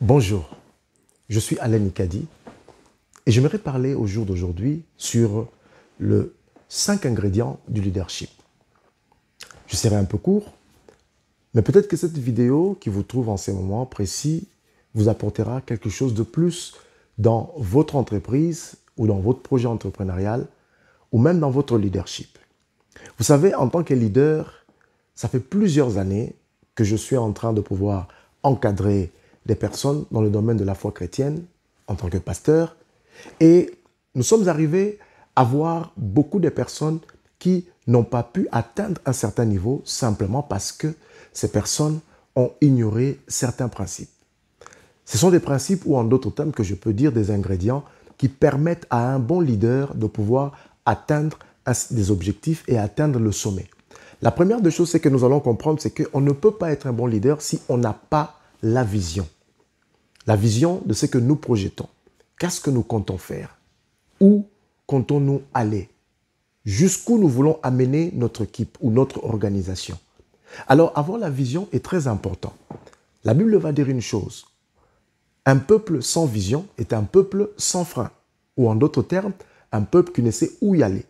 Bonjour, je suis Alain Nicadi et j'aimerais parler au jour d'aujourd'hui sur le 5 ingrédients du leadership. Je serai un peu court, mais peut-être que cette vidéo qui vous trouve en ces moments précis vous apportera quelque chose de plus dans votre entreprise ou dans votre projet entrepreneurial ou même dans votre leadership. Vous savez, en tant que leader, ça fait plusieurs années que je suis en train de pouvoir encadrer des personnes dans le domaine de la foi chrétienne en tant que pasteur. Et nous sommes arrivés à voir beaucoup de personnes qui n'ont pas pu atteindre un certain niveau simplement parce que ces personnes ont ignoré certains principes. Ce sont des principes ou en d'autres termes que je peux dire des ingrédients qui permettent à un bon leader de pouvoir atteindre des objectifs et atteindre le sommet. La première des choses, c'est que nous allons comprendre, c'est qu'on ne peut pas être un bon leader si on n'a pas la vision. La vision de ce que nous projetons. Qu'est-ce que nous comptons faire? Où comptons-nous aller? Jusqu'où nous voulons amener notre équipe ou notre organisation? Alors, avoir la vision est très important. La Bible va dire une chose. Un peuple sans vision est un peuple sans frein. Ou en d'autres termes, un peuple qui ne sait où y aller.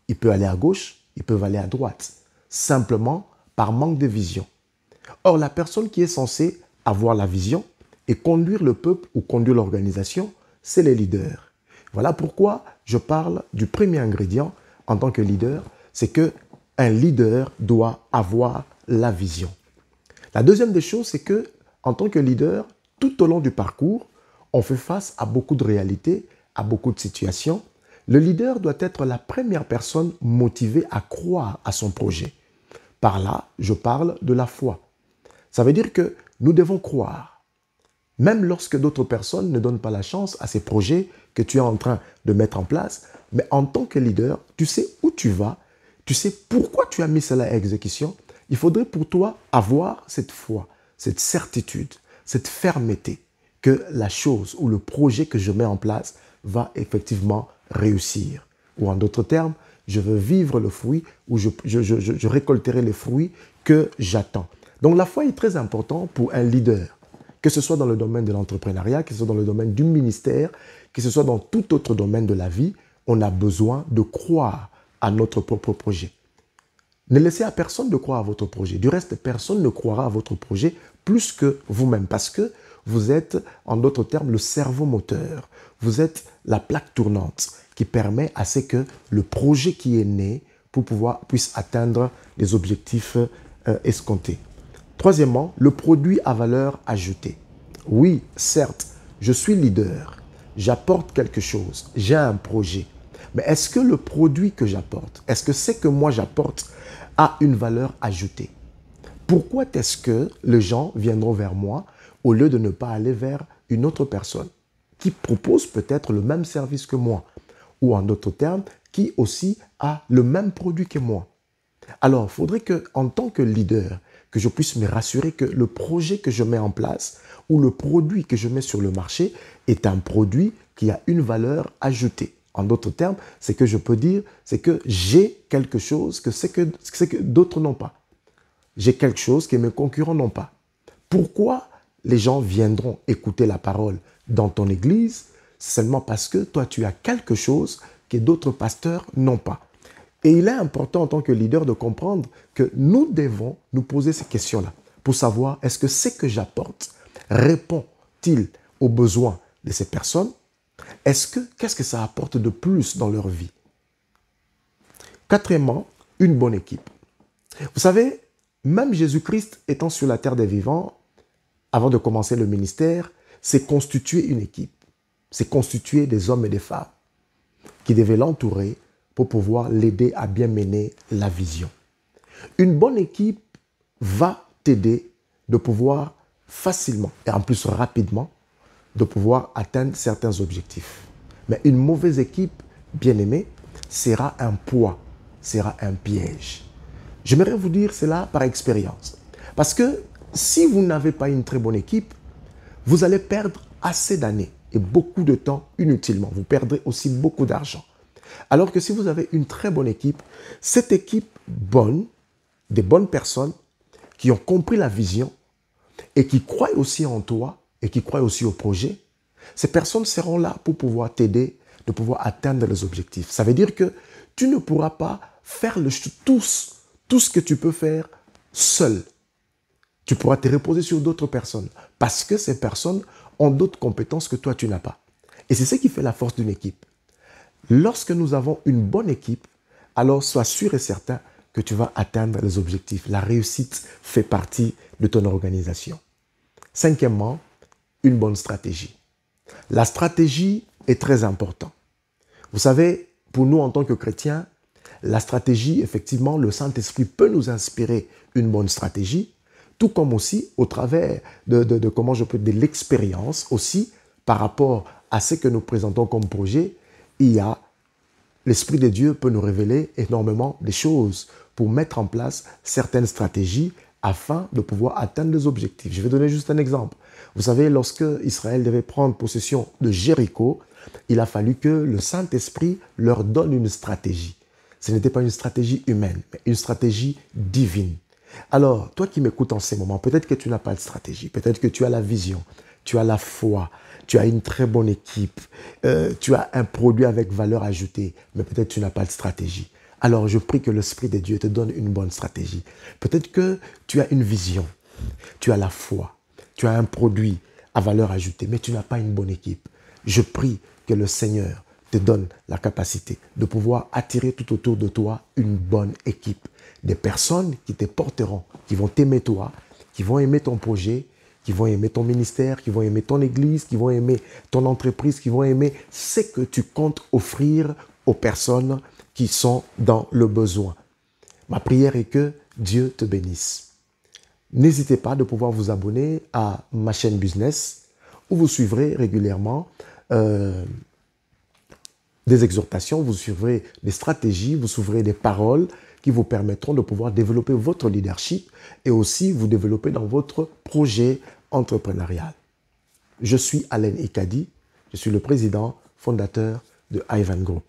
Il peut aller à gauche, il peut aller à droite. Simplement par manque de vision. Or, la personne qui est censée avoir la vision et conduire le peuple ou conduire l'organisation, c'est les leaders. Voilà pourquoi je parle du premier ingrédient en tant que leader, c'est qu'un leader doit avoir la vision. La deuxième des choses, c'est que en tant que leader, tout au long du parcours, on fait face à beaucoup de réalités, à beaucoup de situations. Le leader doit être la première personne motivée à croire à son projet. Par là, je parle de la foi. Ça veut dire que nous devons croire. Même lorsque d'autres personnes ne donnent pas la chance à ces projets que tu es en train de mettre en place, mais en tant que leader, tu sais où tu vas, tu sais pourquoi tu as mis cela à exécution. Il faudrait pour toi avoir cette foi, cette certitude, cette fermeté que la chose ou le projet que je mets en place va effectivement réussir. Ou en d'autres termes, je veux vivre le fruit ou je récolterai les fruits que j'attends. Donc la foi est très importante pour un leader. Que ce soit dans le domaine de l'entrepreneuriat, que ce soit dans le domaine du ministère, que ce soit dans tout autre domaine de la vie, on a besoin de croire à notre propre projet. Ne laissez à personne de croire à votre projet. Du reste, personne ne croira à votre projet plus que vous-même parce que vous êtes, en d'autres termes, le cerveau moteur. Vous êtes la plaque tournante qui permet à ce que le projet qui est né puisse atteindre les objectifs escomptés. Troisièmement, le produit à valeur ajoutée. Oui, certes, je suis leader, j'apporte quelque chose, j'ai un projet. Mais est-ce que le produit que j'apporte, est-ce que ce que moi j'apporte a une valeur ajoutée? Pourquoi est-ce que les gens viendront vers moi au lieu de ne pas aller vers une autre personne qui propose peut-être le même service que moi ou en d'autres termes, qui aussi a le même produit que moi? Alors, il faudrait qu'en tant que leader, que je puisse me rassurer que le projet que je mets en place ou le produit que je mets sur le marché est un produit qui a une valeur ajoutée. En d'autres termes, ce que je peux dire, c'est que j'ai quelque chose que d'autres n'ont pas. J'ai quelque chose que mes concurrents n'ont pas. Pourquoi les gens viendront écouter la parole dans ton église? Seulement parce que toi, tu as quelque chose que d'autres pasteurs n'ont pas. Et il est important en tant que leader de comprendre que nous devons nous poser ces questions-là pour savoir est-ce que ce que j'apporte répond-il aux besoins de ces personnes? Qu'est-ce que ça apporte de plus dans leur vie? Quatrièmement, une bonne équipe. Vous savez, même Jésus-Christ étant sur la terre des vivants, avant de commencer le ministère, s'est constitué une équipe. C'est constitué des hommes et des femmes qui devaient l'entourer pour pouvoir l'aider à bien mener la vision. Une bonne équipe va t'aider de pouvoir facilement et en plus rapidement de pouvoir atteindre certains objectifs. Mais une mauvaise équipe, bien aimée, sera un poids, sera un piège. J'aimerais vous dire cela par expérience. Parce que si vous n'avez pas une très bonne équipe, vous allez perdre assez d'années et beaucoup de temps inutilement. Vous perdrez aussi beaucoup d'argent. Alors que si vous avez une très bonne équipe, cette équipe bonne, des bonnes personnes qui ont compris la vision et qui croient aussi en toi, et qui croient aussi au projet, ces personnes seront là pour pouvoir t'aider de pouvoir atteindre les objectifs. Ça veut dire que tu ne pourras pas faire tout ce que tu peux faire seul. Tu pourras te reposer sur d'autres personnes parce que ces personnes ont d'autres compétences que toi, tu n'as pas. Et c'est ce qui fait la force d'une équipe. Lorsque nous avons une bonne équipe, alors sois sûr et certain que tu vas atteindre les objectifs. La réussite fait partie de ton organisation. Cinquièmement, une bonne stratégie. La stratégie est très importante. Vous savez, pour nous en tant que chrétiens, la stratégie, effectivement, le Saint-Esprit peut nous inspirer une bonne stratégie, tout comme aussi au travers de l'expérience aussi par rapport à ce que nous présentons comme projet, l'Esprit de Dieu peut nous révéler énormément de choses pour mettre en place certaines stratégies afin de pouvoir atteindre les objectifs. Je vais donner juste un exemple. Vous savez, lorsque Israël devait prendre possession de Jéricho, il a fallu que le Saint-Esprit leur donne une stratégie. Ce n'était pas une stratégie humaine, mais une stratégie divine. Alors, toi qui m'écoutes en ces moments, peut-être que tu n'as pas de stratégie, peut-être que tu as la vision, tu as la foi, tu as une très bonne équipe, tu as un produit avec valeur ajoutée, mais peut-être tu n'as pas de stratégie. Alors, je prie que l'Esprit de Dieu te donne une bonne stratégie. Peut-être que tu as une vision, tu as la foi, tu as un produit à valeur ajoutée, mais tu n'as pas une bonne équipe. Je prie que le Seigneur te donne la capacité de pouvoir attirer tout autour de toi une bonne équipe. Des personnes qui te porteront, qui vont t'aimer toi, qui vont aimer ton projet, qui vont aimer ton ministère, qui vont aimer ton église, qui vont aimer ton entreprise, qui vont aimer ce que tu comptes offrir aux personnes qui sont dans le besoin. Ma prière est que Dieu te bénisse. N'hésitez pas de pouvoir vous abonner à ma chaîne business où vous suivrez régulièrement des exhortations, vous suivrez des stratégies, vous suivrez des paroles qui vous permettront de pouvoir développer votre leadership et aussi vous développer dans votre projet entrepreneurial. Je suis Alen Ikadi, je suis le président fondateur de Ivan Group.